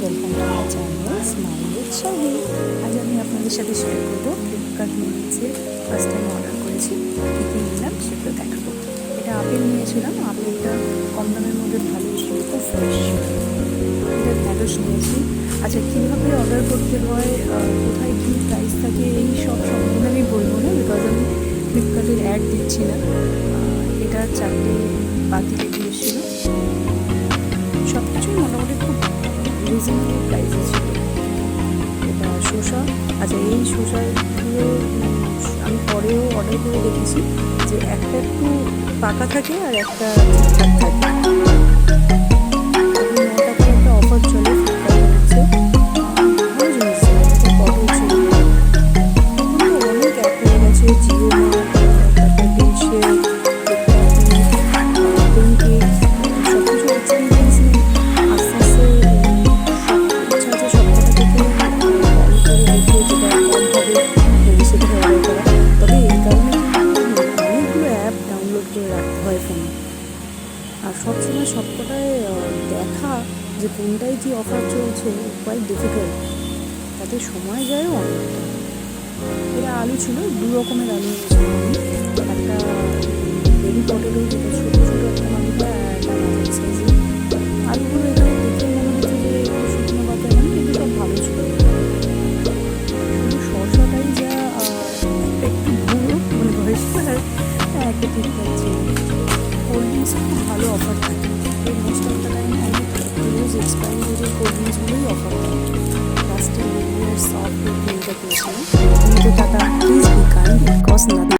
Welcome to my channel smile with Shaili. আজ আমি আপনাদের সাথে শেয়ার করবো ফ্লিপকার্ট মিনিটসে ফার্স্ট টাইম অর্ডার করেছি, কী কী নিলাম সেগুলো দেখাবো। এটা আপেল নিয়েছিলাম, আপেলটা কম দামের মধ্যে ভালো ছিল, খুব ফ্রেশ ছিল। এটা ঢ্যাঁড়স নিয়েছি। আচ্ছা, কীভাবে অর্ডার করতে হয়, কোথায় কী প্রাইস থাকে, এই সব সম্বন্ধে আমি বলবো না, বিকজ আমি ফ্লিপকার্টের অ্যাড দিচ্ছি না। এটা 4টে বাতিলে দিয়েছিল, সব কিছুই মোটামুটি খুব রিজনেবল প্রাইসে ছিল। এটা শসা, আচ্ছা এই শসাগুলো আমি পরেও অর্ডার করে দেখেছি যে একটা একটু পাকা থাকে আর একটা ঠিকঠাক থাকে। এখন 9 টাকার একটা অফার চলে ফ্লিপকার্টে, ভালো জিনিস। একটা পটল ছিল, এখন তো অনেক অ্যাপ হয়ে গেছে, জিও মার্ট, তারপর ডিলশেয়ার, ব্লিঙ্কিট, সব কিছু এক্সপিরিয়েন্স নিই। আস্তে আস্তে ইচ্ছা আছে সবকটা থেকে কল করে দেখে যেটা কম হবে সেটা অর্ডার করা। তবে এই কারণে কিন্তু অনেকগুলো অ্যাপ ডাউনলোড করে রাখতে হয় ফোনে, আর সবসময় সবকটায় দেখা যে কোনটায় কী অফার চলছে কোয়াইট ডিফিকাল্ট, তাতে সময় যায়ও অনেকটা। এটা আলু ছিল, 2 রকমের আলু নিয়েছিলাম আমি। একটা বেবি পটেটো, যেটা ছোটো ছোটো একটা আলু হয়, আর একটা মাঝারি সাইজের। আলুগুলো এখানে দেখে মনে হচ্ছে যে একটু শুকনো পাতা, মানে কিন্তু সব ভালো ছিল। শুধু শসাটাই যা একটা একটু বুড়ো মনে হয়েছে, আর একটা ঠিকঠাক ছিল। কোল্ড ড্রিঙ্কসে খুব ভালো অফার থাকে, এই মোস্ট অফ দ্য টাইম অনেক ইউজ এক্সপায়ারি ডেটের কোল্ড ড্রিঙ্কসগুলোই অফার থাকে। লাস্টে লেবুর সফট ড্রিঙ্কটা পেয়েছিলাম। Tata, please be kind, it cost nothing.